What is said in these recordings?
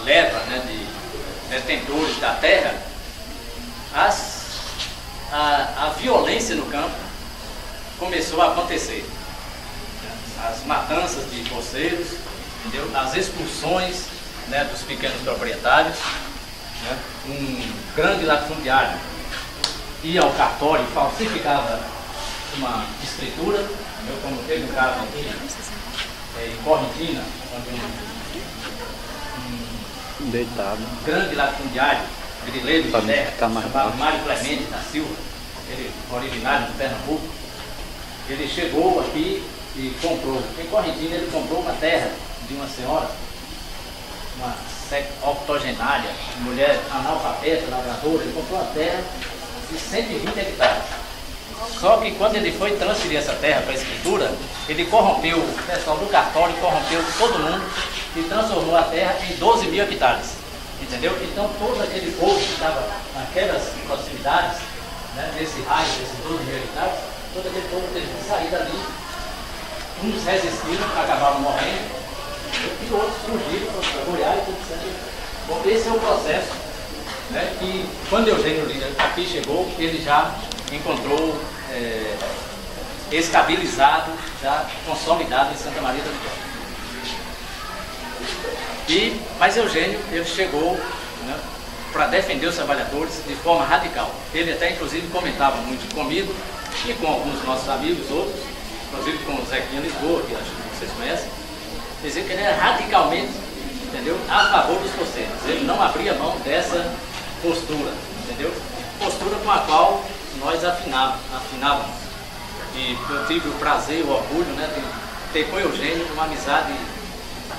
leva, né, de detentores da terra, a violência no campo começou a acontecer. As matanças de poceiros, entendeu? As expulsões, né, dos pequenos proprietários, né? Um grande latifundiário ia ao cartório e falsificava uma escritura, entendeu? Como teve um caso aqui em Correntina, onde um grande latifundiário, grileiro de terra, chamado Mário Clemente da Silva, ele originário de Pernambuco, ele chegou aqui e comprou, em Correntina ele comprou uma terra de uma senhora, uma octogenária, mulher analfabeta, lavradora. Ele comprou uma terra de 120 hectares. Só que quando ele foi transferir essa terra para a escritura, ele corrompeu o pessoal do cartório, corrompeu todo mundo e transformou a terra em 12 mil hectares. Entendeu? Então todo aquele povo que estava naquelas proximidades, né, nesse raio desses 12 mil hectares, todo aquele povo teve que sair dali. Uns resistiram, acabaram morrendo, e outros fugiram para Goiás e tudo certo. Bom, esse é o processo, né, que quando Eugênio Lira aqui chegou, ele já encontrou estabilizado, já consolidado em Santa Maria da Vitória. Mas Eugênio, ele chegou, né, para defender os trabalhadores de forma radical. Ele até inclusive comentava muito comigo e com alguns nossos amigos, outros, inclusive com o Zequinha Lisboa, que acho que vocês conhecem, dizia que ele era radicalmente, entendeu, a favor dos poceiros. Ele não abria mão dessa postura, entendeu? Postura com a qual nós afinávamos. E eu tive o prazer e o orgulho, né, de ter com Eugênio uma amizade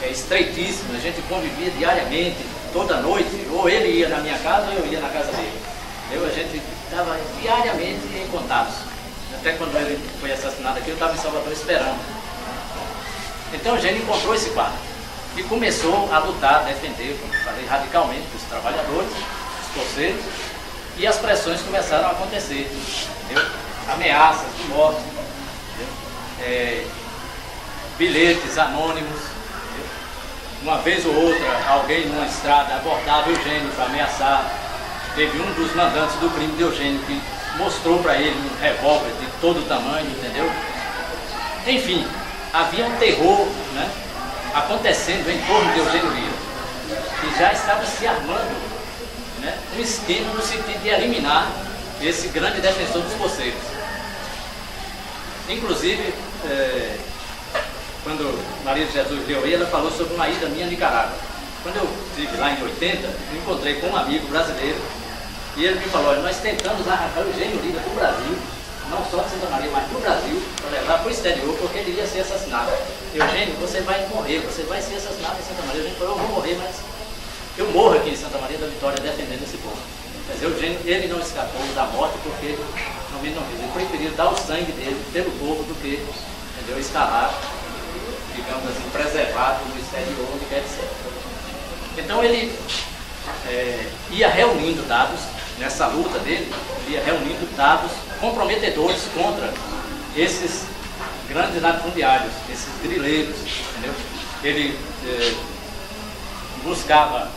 estreitíssima. A gente convivia diariamente, toda noite, ou ele ia na minha casa ou eu ia na casa dele. A gente estava diariamente em contatos. Até quando ele foi assassinado aqui, eu estava em Salvador esperando. Então Eugênio encontrou esse quadro e começou a lutar, a defender, como falei, radicalmente os trabalhadores, os poceiros, e as pressões começaram a acontecer, entendeu? Ameaças de morte, bilhetes anônimos, entendeu? Uma vez ou outra, alguém numa estrada abordava Eugênio para ameaçar. Teve um dos mandantes do crime de Eugênio que mostrou para ele um revólver de todo tamanho, entendeu? Enfim, havia um terror, né, acontecendo em torno de Eugênio Lira, que já estava se armando, né, um esquema no sentido de eliminar esse grande defensor dos poceiros. Inclusive, quando Maria de Jesus deu aí, ela falou sobre uma ida minha a Nicarágua. Quando eu estive lá em 80, eu encontrei com um amigo brasileiro e ele me falou: olha, nós tentamos arrancar o Eugênio Lira do Brasil, não só de Santa Maria, mas do Brasil, para levar para o exterior, porque ele iria ser assassinado. Eugênio, você vai morrer, você vai ser assassinado em Santa Maria. Eugênio falou: eu vou morrer, mas eu morro aqui em Santa Maria da Vitória defendendo esse povo. Mas Eugênio, ele não escapou da morte porque não quis. Ele preferiu dar o sangue dele pelo povo do que, entendeu, estar lá, digamos assim, preservado no exterior, onde quer que seja. Então ele ia reunindo dados, nessa luta dele, ele ia reunindo dados comprometedores contra esses grandes latifundiários, esses grileiros, entendeu? Ele buscava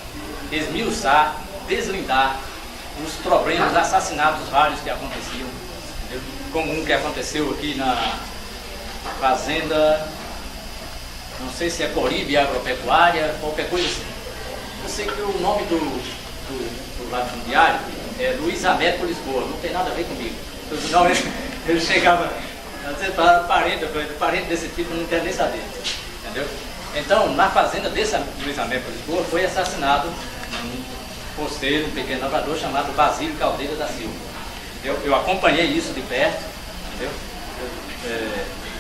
esmiuçar, deslindar os problemas, assassinatos vários que aconteciam, entendeu? Como um que aconteceu aqui na fazenda, não sei se é Coribe Agropecuária, qualquer coisa assim. Eu sei que o nome do latifundiário é Luiz Américo Lisboa, não tem nada a ver comigo. Não, ele chegava a dizer para parente desse tipo, não quer nem saber, entendeu? Então, na fazenda desse Luiz Américo Lisboa, foi assassinado um posteiro, um pequeno lavrador chamado Basílio Caldeira da Silva. Eu acompanhei isso de perto, entendeu?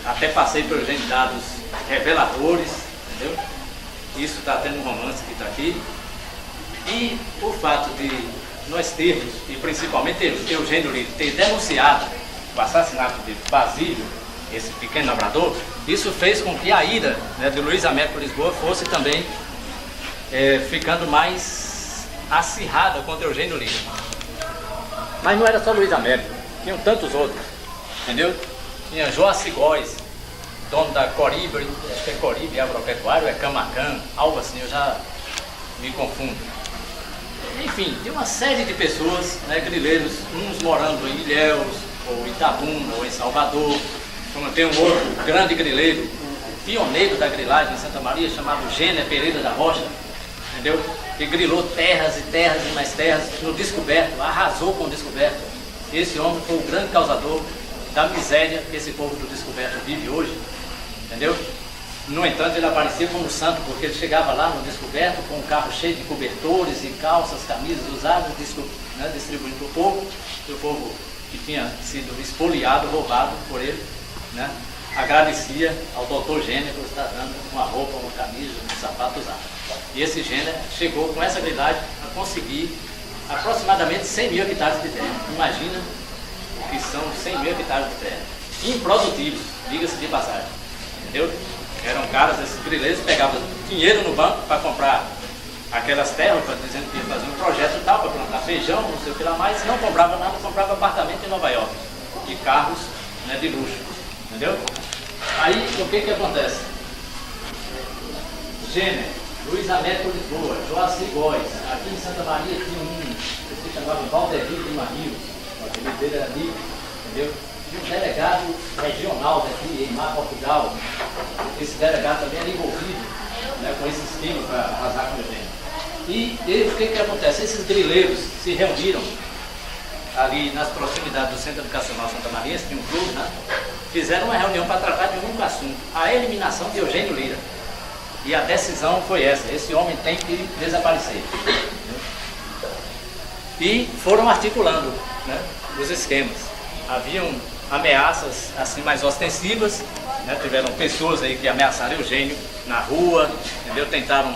Até passei por dados reveladores, entendeu? Isso está tendo um romance que está aqui. E o fato de nós termos, e principalmente Eugênio Lira, ter denunciado o assassinato de Basílio, esse pequeno lavrador, isso fez com que a ira, né, de Luiz Américo Lisboa fosse também ficando mais acirrada contra Eugênio Lira. Mas não era só Luiz Américo, tinham tantos outros, entendeu? Tinha Joaci Góes, dono da Coribe, acho que é Coribe Agropecuário, é Camacan, algo assim, eu já me confundo. Enfim, tem uma série de pessoas, né, grileiros, uns morando em Ilhéus, ou Itabuna, ou em Salvador. Como tem um outro grande grileiro, o pioneiro da grilagem em Santa Maria, chamado Gêner Pereira da Rocha, entendeu? Que grilou terras e terras e mais terras no descoberto, arrasou com o descoberto. Esse homem foi o grande causador da miséria que esse povo do descoberto vive hoje, entendeu? No entanto, ele aparecia como santo, porque ele chegava lá no descoberto com um carro cheio de cobertores e calças, camisas usadas, né, distribuindo para o povo, e o povo que tinha sido espoliado, roubado por ele, né, agradecia ao doutor Gêner por estar dando uma roupa, uma camisa, um sapato usado. E esse Gêner chegou com essa habilidade a conseguir aproximadamente 100 mil hectares de terra. Imagina o que são 100 mil hectares de terra. Improdutivos, diga-se de passagem, entendeu? Eram caras, esses grileiros pegavam dinheiro no banco para comprar aquelas terras, dizendo que ia fazer um projeto e tal, para plantar feijão, não sei o que lá mais, não comprava nada, comprava apartamento em Nova York e carros, né, de luxo, entendeu? Aí o que acontece? Gêner, Luiz Américo Lisboa, Joacir Góes, aqui em Santa Maria tinha um que se chamava Valdevir de Marrios, o apelido dele era Nico, entendeu? E um delegado regional daqui, em Mar Portugal. Esse delegado também era envolvido, né, com esse esquema para arrasar com o Gêner. E o que acontece? Esses grileiros se reuniram ali nas proximidades do Centro Educacional Santa Maria, tinha um clube, né? Fizeram uma reunião para tratar de um único assunto, a eliminação de Eugênio Lira. E a decisão foi essa: esse homem tem que desaparecer. E foram articulando, né, os esquemas. Haviam ameaças assim mais ostensivas, né? Tiveram pessoas aí que ameaçaram Eugênio na rua, entendeu? Tentaram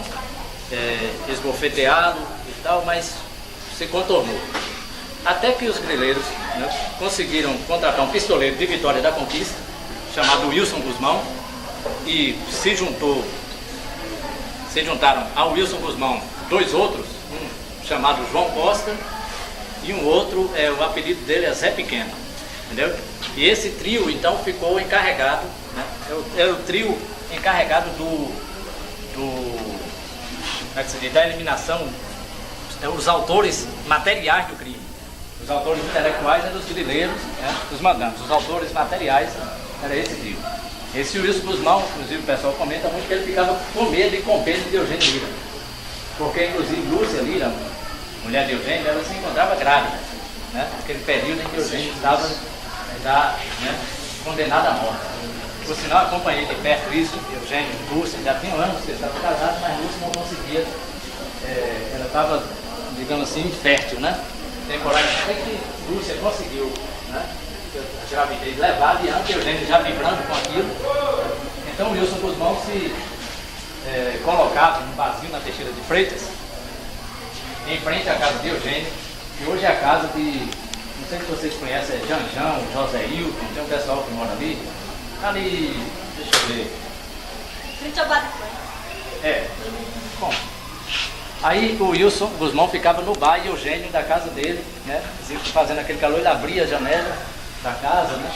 esbofeteá-lo e tal, mas se contornou. Até que os grileiros, né, conseguiram contratar um pistoleiro de Vitória da Conquista, chamado Wilson Guzmão, e se juntaram ao Wilson Guzmão dois outros, um chamado João Costa e um outro, o apelido dele é Zé Pequeno, entendeu? E esse trio então ficou encarregado, né, era o trio encarregado da eliminação, os autores materiais do crime. Os autores intelectuais eram os grileiros, né, os mandantes. Os autores materiais era esse trio. Esse Wilson Guzmão, inclusive o pessoal comenta muito que ele ficava com medo e com pena de Eugênio Lira. Porque inclusive Lúcia Lira, mulher de Eugênio, ela se encontrava grávida, né, naquele período em que Eugênio estava já, né, condenado à morte. Por sinal, acompanhei de perto isso, Eugênio e Lúcia, já tinham anos que eles estavam casados, mas Lúcia não conseguia, ela estava, digamos assim, infértil, né? Temporária, até que Lúcia conseguiu, né, a gravidez levar adiante, Eugênio já vibrando com aquilo. Então o Wilson Guzmão se colocava num barzinho na Teixeira de Freitas, em frente à casa de Eugênio, que hoje é a casa de, não sei se vocês conhecem, é Janjão, José Hilton, tem um pessoal que mora ali, deixa eu ver. Bom. Aí o Wilson Guzmão ficava no bar e Eugênio da casa dele, né, fazendo aquele calor, ele abria a janela da casa, né,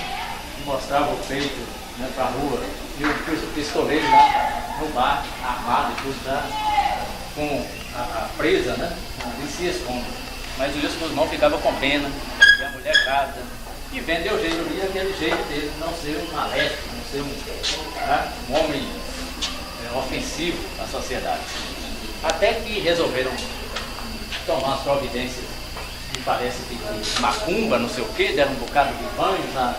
e mostrava o peito, né, para a rua, e o pistoleiro lá no bar, armado e tudo, tá, com a presa, né, e se esconde. Mas o Wilson Guzmão ficava com pena, de a mulher grávida, e vendo Eugênio Lira aquele jeito dele, não ser um maléfico, não ser um homem ofensivo à sociedade. Até que resolveram tomar as providências, que parece que de macumba, não sei o que, deram um bocado de banho na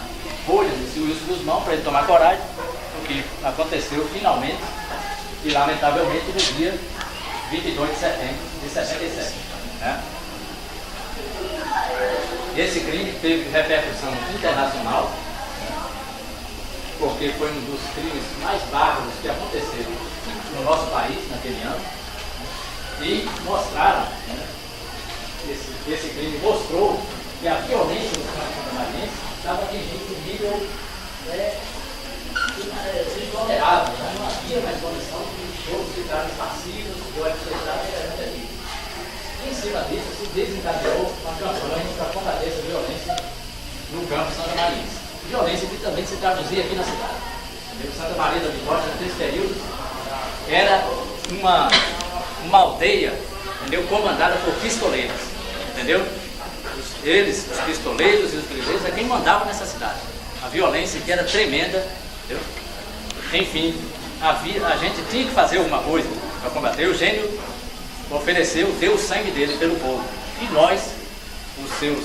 folha desse Wilson Guzmão para ele tomar coragem, o que aconteceu finalmente e lamentavelmente no dia 22 de setembro de 67. Né? Esse crime teve repercussão internacional, porque foi um dos crimes mais bárbaros que aconteceram no nosso país naquele ano. E mostraram, né, esse crime mostrou que a violência dos campos santamarienses estava atingindo um nível intolerável, né? Não havia mais condição de todos ficarem passivos, de adversidade era terrível. Em cima disso se desencadeou uma campanha para combater essa violência no campo santamariense. Violência que também se traduzia aqui na cidade. Santa Maria da Vitória, nesse período, era uma aldeia, entendeu? Comandada por pistoleiros, entendeu? Os pistoleiros e os grileiros é quem mandavam nessa cidade. A violência que era tremenda, entendeu? Enfim, a gente tinha que fazer alguma coisa para combater. Eugênio ofereceu, deu o sangue dele pelo povo. E nós, os seus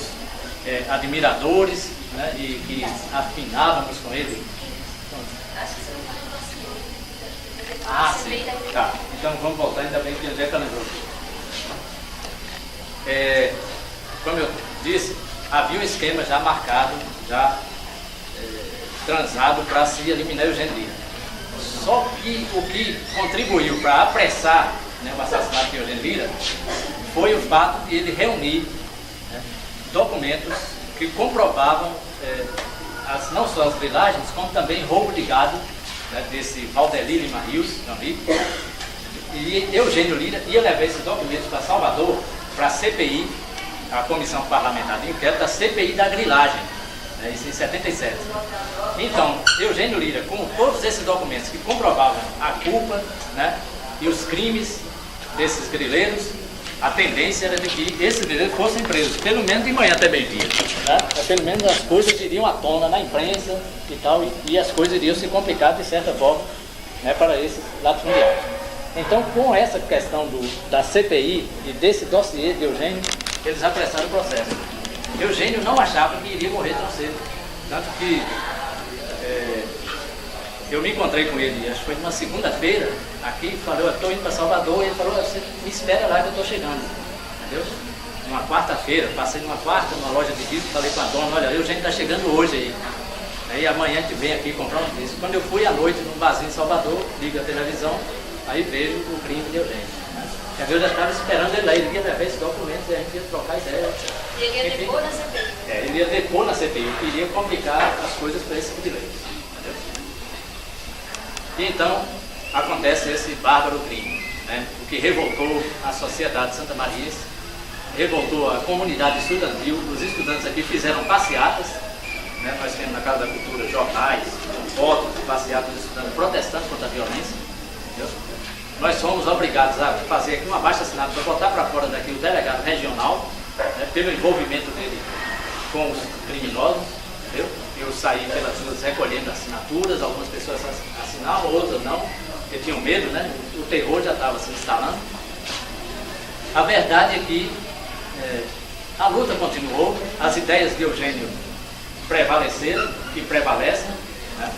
admiradores, né, e que afinávamos com ele. Ah, sim. Tá. Então vamos voltar, ainda bem que o André lembrou. Como eu disse, havia um esquema já marcado, já transado para se eliminar Eugênio Lira. Só que o que contribuiu para apressar, né, o assassinato de Eugênio Lira foi o fato de ele reunir, né, documentos que comprovavam não só as grilagens, como também roubo de gado, né, desse Valdelir Lima Rios, meu amigo. E Eugênio Lira ia levar esses documentos para Salvador, para a CPI, a Comissão Parlamentar de Inquérito da CPI da grilagem, né, isso em 77. Então, Eugênio Lira, com todos esses documentos que comprovavam a culpa, né, e os crimes desses grileiros, a tendência era de que esses grileiros fossem presos, pelo menos de manhã até meio-dia. Né? Pelo menos as coisas iriam à tona na imprensa e tal, e as coisas iriam se complicar de certa forma, né, para esses latifundiários. Então, com essa questão da CPI e desse dossiê de Eugênio, eles apressaram o processo. Eugênio não achava que iria morrer tão cedo. Tanto que eu me encontrei com ele, acho que foi numa segunda-feira, aqui, falei, eu estou indo para Salvador, e ele falou, você me espera lá que eu estou chegando. Entendeu? Numa quarta-feira, passei numa loja de disco, falei com a dona, olha, Eugênio está chegando hoje aí. Aí amanhã a gente vem aqui comprar um disco. Quando eu fui à noite num barzinho em Salvador, ligo a televisão, aí vejo o crime de Eugênio. Eu já estava esperando ele lá, ele ia levar esses documentos e a gente ia trocar ideia. E ele ia depor na CPI. Ele ia depor na CPI, eu queria complicar as coisas para esse direito. E então acontece esse bárbaro crime, né? O que revoltou a sociedade santamariense, revoltou a comunidade estudantil. Os estudantes aqui fizeram passeatas, né? Nós temos na Casa da Cultura jornais, fotos de passeatas dos estudantes protestando contra a violência. Entendeu? Nós fomos obrigados a fazer aqui um abaixo-assinado para botar para fora daqui o delegado regional, né, pelo envolvimento dele com os criminosos. Entendeu? Eu saí pelas ruas recolhendo assinaturas, algumas pessoas assinavam, outras não, porque tinham medo, né? O terror já estava se instalando. A verdade é que a luta continuou, as ideias de Eugênio prevaleceram e prevalecem, né?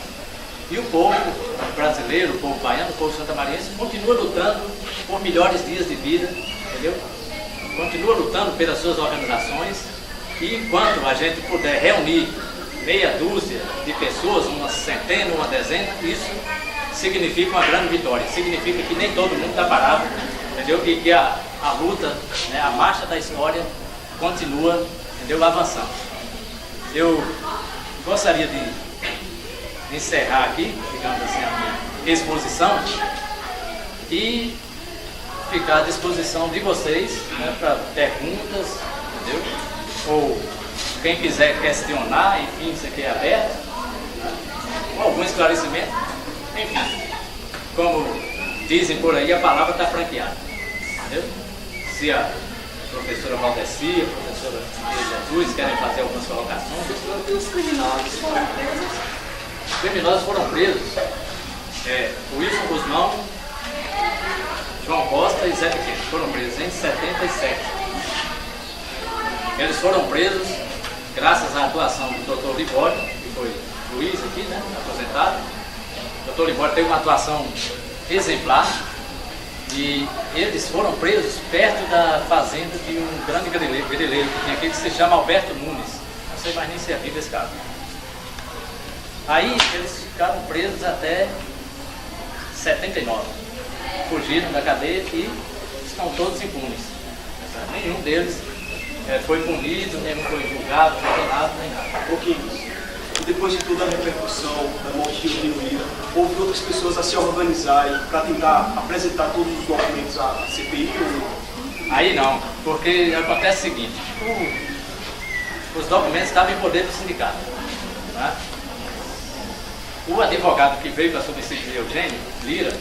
E o povo brasileiro, o povo baiano, o povo santamariense continua lutando por melhores dias de vida, entendeu? Continua lutando pelas suas organizações, e enquanto a gente puder reunir meia dúzia de pessoas, uma centena, uma dezena, isso significa uma grande vitória. Significa que nem todo mundo está parado, entendeu? E que a luta, né, a marcha da história continua, entendeu, avançando. Eu gostaria de encerrar aqui, digamos assim, a minha exposição e ficar à disposição de vocês, né, para perguntas, entendeu? Ou quem quiser questionar, enfim, isso aqui é aberto, né, com algum esclarecimento, enfim, como dizem por aí, a palavra está franqueada, entendeu? Se a professora Valdeci, a professora Jesus querem fazer algumas colocações. Os criminosos foram presos. Os criminosos foram presos, Wilson Guzmão, João Costa e Zé Pequeno, foram presos em 77. Eles foram presos graças à atuação do Dr. Libório, que foi juiz aqui, né, aposentado. O Dr. Libório teve uma atuação exemplar e eles foram presos perto da fazenda de um grande grileiro que tinha aqui, que se chama Alberto Nunes. Não sei mais nem se é vivo esse caso. Aí eles ficaram presos até 79. Fugiram da cadeia e estão todos impunes. Nenhum deles foi punido, nenhum foi julgado, condenado, nem nada. Ok. E depois de toda a repercussão da morte de Eugênio Lira, houve outras pessoas a se organizarem para tentar apresentar todos os documentos à CPI ou não? Aí não, porque acontece o seguinte, os documentos estavam em poder do sindicato. Né? O advogado que veio para substituir Eugênio Lira,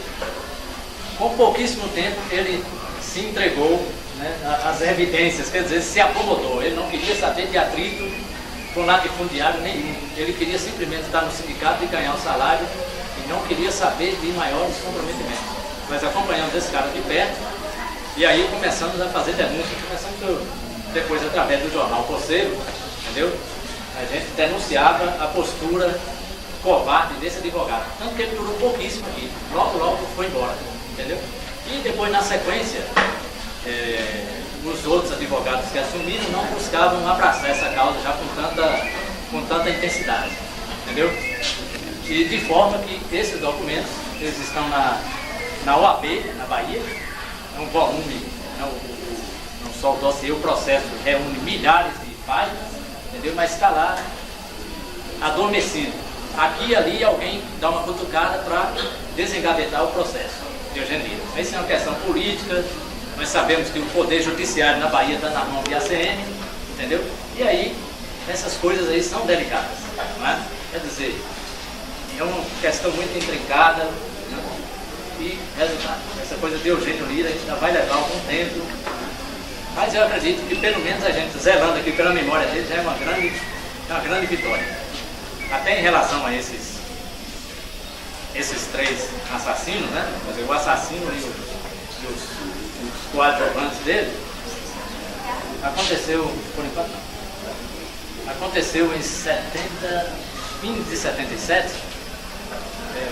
com pouquíssimo tempo, ele se entregou, né, às evidências, quer dizer, se acomodou. Ele não queria saber de atrito com latifundiário nenhum. Ele queria simplesmente estar no sindicato e ganhar o salário e não queria saber de maiores comprometimentos. Nós acompanhamos esse cara de perto e aí começamos a fazer denúncias. Começamos depois, através do jornal Coceiro, entendeu? A gente denunciava a postura covarde desse advogado. Tanto que ele durou pouquíssimo aqui. Logo foi embora, entendeu? E depois, na sequência, os outros advogados que assumiram não buscavam abraçar essa causa já com tanta intensidade, entendeu? E de forma que esses documentos, eles estão na OAB, na Bahia, é um volume, não só o dossiê, o processo reúne milhares de páginas, entendeu? Mas está lá adormecido. Aqui e ali alguém dá uma cutucada para desengavetar o processo de Eugênio Lira. Isso é uma questão política. Nós sabemos que o Poder Judiciário na Bahia está na mão de ACM, entendeu? E aí, essas coisas aí são delicadas, não é? Quer dizer, é uma questão muito intrincada, né? E resultado. Essa coisa de Eugênio Lira ainda vai levar algum tempo, mas eu acredito que pelo menos a gente zelando aqui pela memória dele já é uma grande vitória. Até em relação a esses três assassinos, né? Quer dizer, o assassino e os coadjuvantes dele, aconteceu, por enquanto não, aconteceu em fim de 77,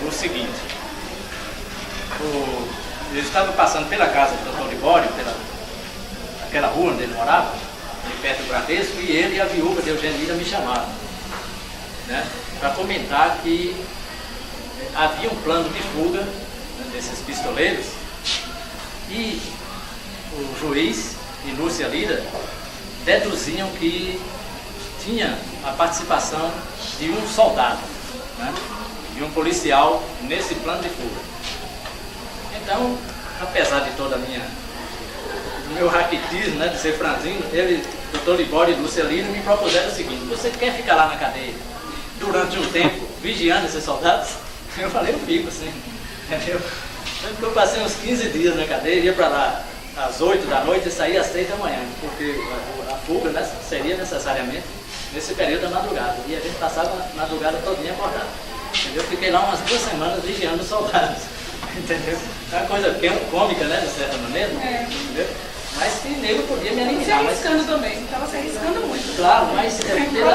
o seguinte, eu estava passando pela casa do Dr. Libório, aquela rua onde ele morava, ali perto do Bradesco, e ele e a viúva de Eugênio Lira me chamaram, né, para comentar que havia um plano de fuga, né, desses pistoleiros, e o juiz e Lúcia Lira deduziam que tinha a participação de um soldado, né, de um policial nesse plano de fuga. Então, apesar de toda o meu raquitismo, né, de ser franzino, Dr. Libório e Lúcia Lira me propuseram o seguinte: você quer ficar lá na cadeia durante um tempo vigiando esses soldados? Eu falei, eu fico assim, entendeu? Eu passei uns 15 dias na cadeia, ia para lá às 8 da noite e saía às 6 da manhã, porque a fuga, né, seria necessariamente nesse período da madrugada, e a gente passava a madrugada todinha acordado, entendeu? Fiquei lá umas 2 semanas vigiando os soldados, entendeu? É uma coisa cômica, né, de certa maneira, entendeu? Mas que nego podia me eliminar. Você arriscando também, estava se arriscando muito. Claro, mas entendeu?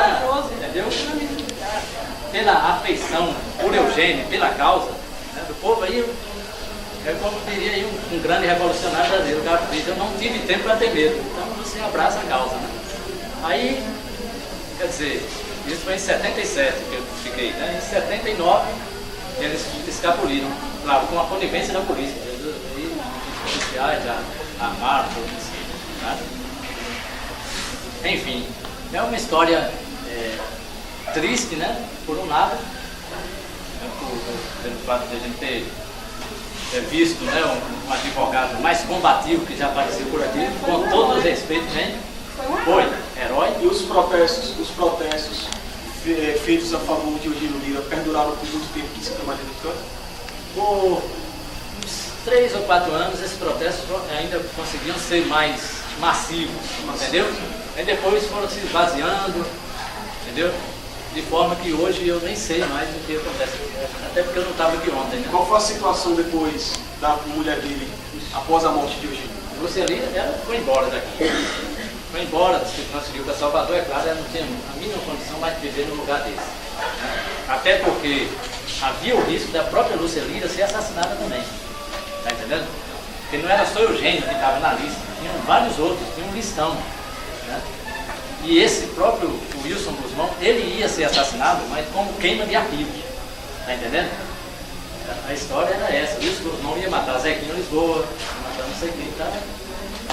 Pela afeição por Eugênio, pela causa, né, do povo aí, como diria aí um grande revolucionário brasileiro, o cara diz, eu não tive tempo para ter medo, então você abraça a causa, né? Aí, quer dizer, isso foi em 77 que eu fiquei, né? Em 79 eles escapuliram, claro, com a conivência da polícia, aí os policiais já armaram tudo isso, né? Enfim, é uma história triste, né? Por um lado, né, pelo fato de a gente ter visto, né, um advogado mais combativo que já apareceu por aqui, com todo o respeito, gente, foi herói. E os protestos feitos a favor de Eugênio Lira perduraram por muito tempo que se trabalha no canto? Por uns 3 ou 4 anos, esses protestos ainda conseguiam ser mais massivos, entendeu? Aí depois foram se esvaziando, entendeu? De forma que hoje eu nem sei mais o que acontece aqui, até porque eu não estava aqui ontem, né? Qual foi a situação depois da mulher dele, após a morte de Eugênio? Lúcia Lira, ela foi embora daqui. Foi embora, se transferiu para Salvador, é claro, ela não tinha a mínima condição mais de viver num lugar desse, né? Até porque havia o risco da própria Lúcia Lira ser assassinada também, tá entendendo? Porque não era só Eugênio que estava na lista, tinham vários outros, tinha um listão, né? E esse próprio Wilson Guzmão, ele ia ser assassinado, mas como queima de arquivos, tá entendendo? A história era essa, o Wilson Guzmão ia matar Zequinho Lisboa, ia matar não sei quem, tá?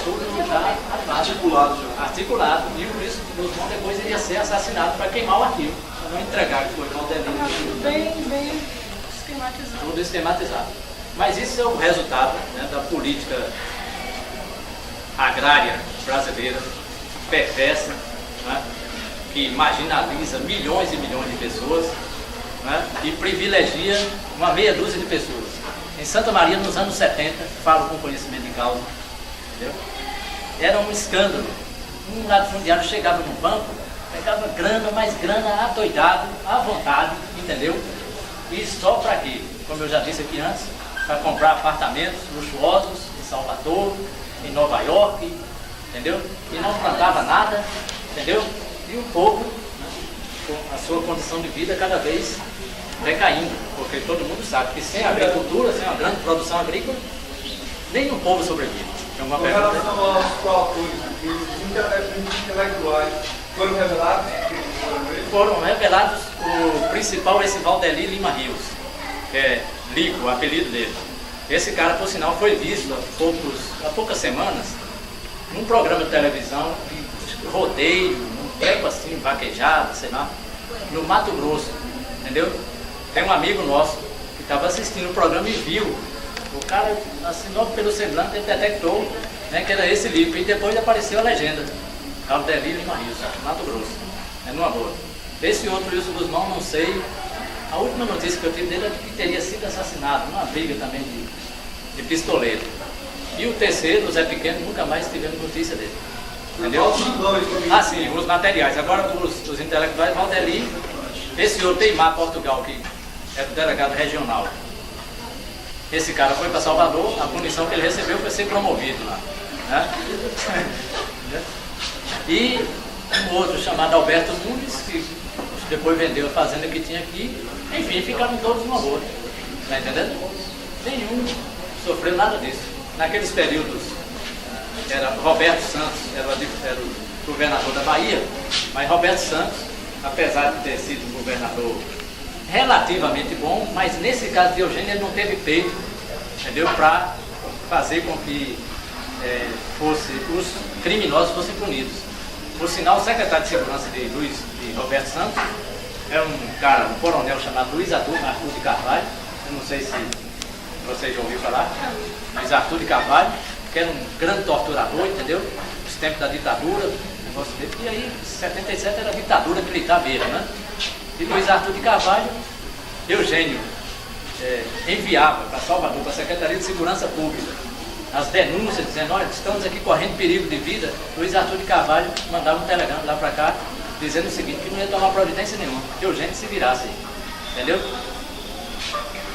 Tudo já articulado. E o Wilson Guzmão depois iria ser assassinado para queimar o arquivo, para não entregar que foi com o delito. Bem esquematizado. Tudo esquematizado. Mas isso é o resultado, né, da política agrária brasileira, perversa, né, que marginaliza milhões e milhões de pessoas, né, e privilegia uma meia dúzia de pessoas. Em Santa Maria, nos anos 70, falo com conhecimento de causa, entendeu? Era um escândalo. Um latifundiário chegava no banco, pegava grana, mais grana, adoidado, à vontade, entendeu? E só para quê? Como eu já disse aqui antes, para comprar apartamentos luxuosos em Salvador, em Nova York, entendeu? E não plantava nada, entendeu? E o povo, com a sua condição de vida cada vez decaindo, porque todo mundo sabe que sem agricultura, sem uma grande produção agrícola, nenhum povo sobrevive. Tem alguma Com pergunta? relação aos coautores, os intelectuais foram revelados? Foram revelados o principal, esse Valdeli Lima Rios, que é Lico, o apelido dele. Esse cara, por sinal, foi visto há poucas semanas num programa de televisão de rodeio, num treco assim, vaquejado, sei lá, no Mato Grosso, entendeu? Tem um amigo nosso que estava assistindo o programa e viu. O cara assinou pelo semblante, ele detectou, né, que era esse Lico, e depois apareceu a legenda, Valdeli Lima Rios, Mato Grosso, numa boa. Esse outro Wilson Guzmão, não sei. A última notícia que eu tive dele é que teria sido assassinado, numa briga também de pistoleiro. E o terceiro, o Zé Pequeno, nunca mais tivemos notícia dele. Entendeu? Ah, sim, os materiais. Agora os intelectuais, Valdeli, esse outro Teimar Portugal, que é do delegado regional. Esse cara foi para Salvador, a punição que ele recebeu foi ser promovido lá. Né? E um outro chamado Alberto Nunes, que depois vendeu a fazenda que tinha aqui. Enfim, ficaram todos numa boa. Está entendendo? Nenhum sofreu nada disso. Naqueles períodos, era Roberto Santos, era o governador da Bahia, mas Roberto Santos, apesar de ter sido um governador relativamente bom, mas nesse caso de Eugênio ele não teve peito, entendeu? Para fazer com que os criminosos fossem punidos. Por sinal, o secretário de Segurança de Roberto Santos é um coronel chamado Luiz Arthur de Carvalho. Eu não sei se vocês já ouviram falar. Luiz Arthur de Carvalho, que era um grande torturador, entendeu? Nos tempos da ditadura, negócio dele. E aí, em 77 era ditadura militar mesmo, né? E Luiz Arthur de Carvalho, Eugênio, enviava para Salvador, para a Secretaria de Segurança Pública, as denúncias dizendo, olha, estamos aqui correndo perigo de vida. Luiz Arthur de Carvalho mandava um telegrama lá para cá, dizendo o seguinte, que não ia tomar providência nenhuma, que Eugênio se virasse, entendeu?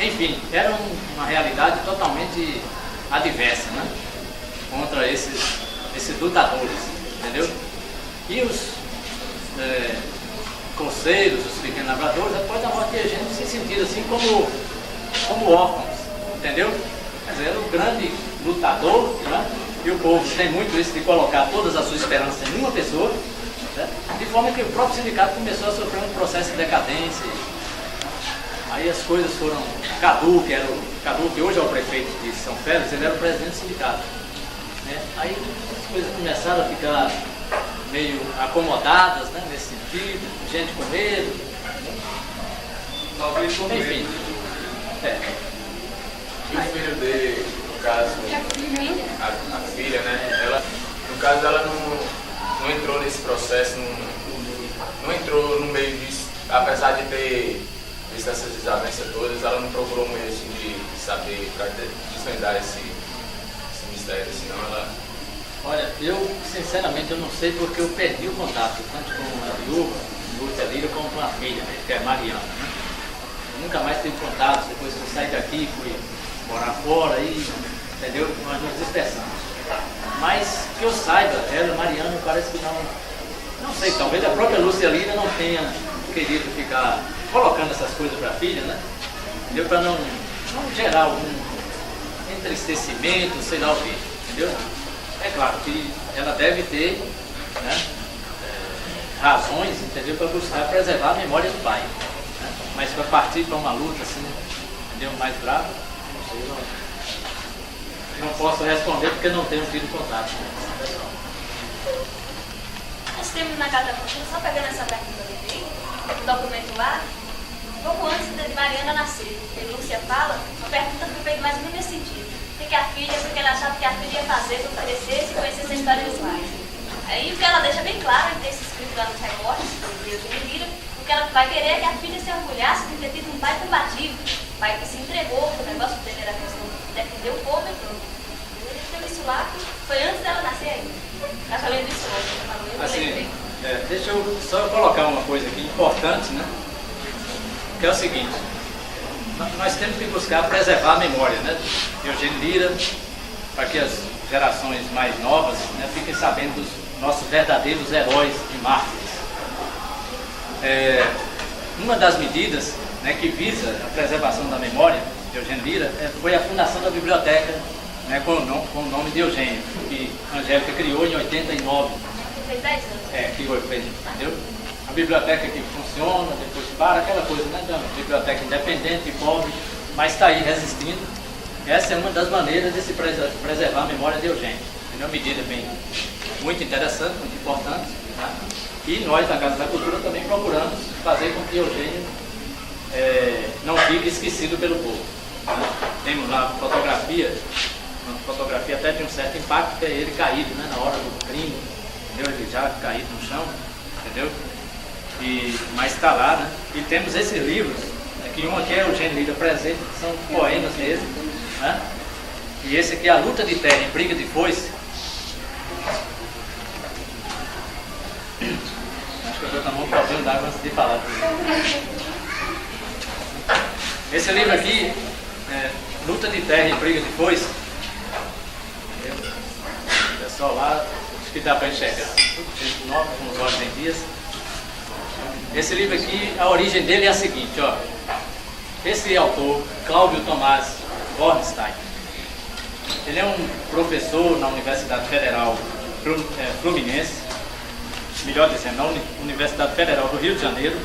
Enfim, era uma realidade totalmente adversa, né? Contra esses lutadores, entendeu? E os coceiros, os pequenos lavradores, após a morte de Eugênio, se sentiram assim como órfãos, entendeu? Quer dizer, era um grande lutador, né? E o povo tem muito isso de colocar todas as suas esperanças em uma pessoa, né? De forma que o próprio sindicato começou a sofrer um processo de decadência. Aí as coisas foram... Cadu, que hoje é o prefeito de São Félix, ele era o presidente do sindicato, né? Aí as coisas começaram a ficar meio acomodadas, né, nesse sentido, gente com medo. Talvez com medo. Enfim. E o filho dele, no caso, a filha, né? Ela, no caso, ela não entrou nesse processo, não entrou no meio disso, apesar de ter visto essas desavenças todas, ela não procurou um meio assim, de saber, para desvendar esse mistério, senão ela... Olha, eu sinceramente eu não sei porque eu perdi o contato, tanto com a viúva, Lúcia Lira, como com a filha, né, que é Mariana, né? Eu nunca mais tive contato, depois que eu saí daqui, fui morar fora e, entendeu? Nós nos dispersamos. Mas que eu saiba, ela, Mariana, parece que não sei, talvez a própria Lúcia Lira não tenha querido ficar colocando essas coisas para a filha, né? Entendeu? Para não gerar algum entristecimento, sei lá o quê, entendeu? É claro que ela deve ter, né, razões, entendeu, para buscar preservar a memória do pai, né? Mas para partir para uma luta assim, entendeu, mais grave, não sei, não posso responder porque não tenho tido contato com essa pessoa. Nós temos na Casa da Cultura, só pegando essa pergunta dele, o documento lá, pouco antes de Mariana nascer, que Lúcia fala, a pergunta foi feita mais ou menos nesse sentido. Que a filha, porque ela achava que a filha ia fazer para oferecer e conhecesse a história dos pais. Aí o que ela deixa bem claro em ter se escrito lá nos recortes, do Deus de Lira, o que ela vai querer é que a filha se orgulhasse de ter tido um pai combativo, um pai que se entregou, o negócio dele era a questão de defender o povo e tudo. Ele escreveu isso lá, Foi antes dela nascer ainda. Ela falei do escola. Assim, deixa eu só colocar uma coisa aqui importante, né? Que é o seguinte, nós temos que buscar preservar a memória, né? De Eugênio Lira, para que as gerações mais novas, né, fiquem sabendo dos nossos verdadeiros heróis e mártires. Uma das medidas, né, que visa a preservação da memória de Eugênio Lira foi a fundação da biblioteca, né, com o nome de Eugênio, que a Angélica criou em 89. Fez 10 anos. Criou, entendeu? A biblioteca que funciona, depois para, aquela coisa, né? Da biblioteca independente, pobre, mas está aí resistindo. Essa é uma das maneiras de se preservar a memória de Eugênio. É uma medida muito interessante, muito importante. Tá? E nós, da Casa da Cultura, também procuramos fazer com que Eugênio não fique esquecido pelo povo. Né? Temos lá fotografia, uma fotografia até de um certo impacto, que é ele caído, né? Na hora do crime, entendeu? Ele já caído no chão, entendeu? Mas está lá, né? E temos esses livros, que um aqui é Eugênio Lira presente, que são poemas dele, né? E esse aqui é A Luta de Terra em Briga de Foice. Acho que eu vou tomar um copinho d'água antes de falar. Esse livro aqui, Luta de Terra em Briga de Foice. O pessoal lá, acho que dá para enxergar. Gente nova, com os olhos em dias. Esse livro aqui, a origem dele é a seguinte, ó. Esse autor, Cláudio Tomás Bornstein, ele é um professor na Universidade Federal Fluminense, melhor dizendo, na Universidade Federal do Rio de Janeiro,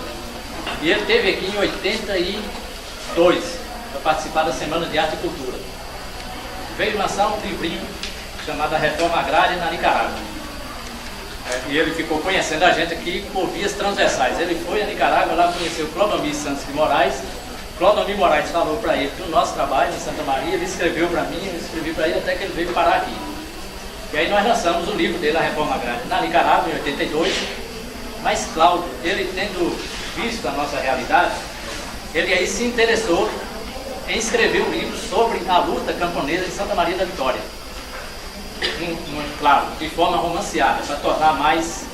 e ele esteve aqui em 82 para participar da Semana de Arte e Cultura. Veio lançar um livrinho chamado A Reforma Agrária na Nicarágua. E ele ficou conhecendo a gente aqui por vias transversais. Ele foi a Nicarágua, lá conheceu Clodomir Santos de Moraes. Clodomir Moraes falou para ele do nosso trabalho em Santa Maria, ele escreveu para mim, eu escrevi para ele até que ele veio parar aqui. E aí nós lançamos o livro dele, A Reforma Agrária, na Nicarágua, em 82. Mas Cláudio, ele tendo visto a nossa realidade, ele aí se interessou em escrever um livro sobre a luta camponesa em Santa Maria da Vitória. Claro, de forma romanceada, para tornar mais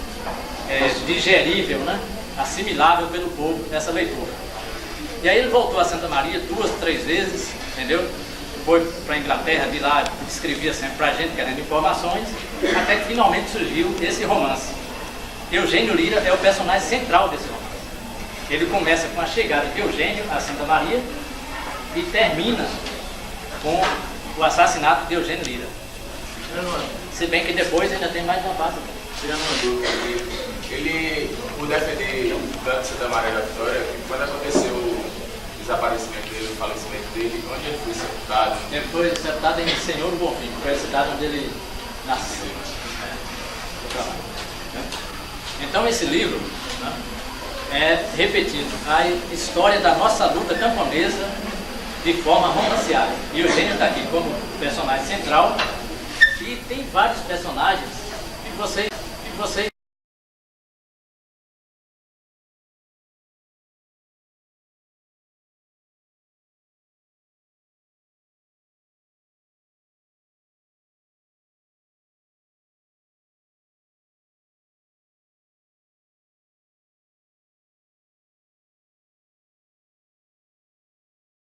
digerível, né? Assimilável pelo povo essa leitura. E aí ele voltou a Santa Maria 2, 3 vezes, entendeu? Foi para a Inglaterra, de lá escrevia sempre para a gente, querendo informações, até que finalmente surgiu esse romance. Eugênio Lira é o personagem central desse romance. Ele começa com a chegada de Eugênio a Santa Maria e termina com o assassinato de Eugênio Lira. Se bem que depois ainda tem mais uma parte. Tirando uma dúvida, ele, por defender o canto de Santa Maria da Vitória, quando aconteceu o desaparecimento dele, o falecimento dele, onde ele foi sepultado? Ele foi sepultado em Senhor do Bonfim, que foi a cidade onde ele nasceu. Então esse livro, né, é, repetindo, a história da nossa luta camponesa de forma romanceada. E Eugênio está aqui como personagem central. E tem vários personagens que vocês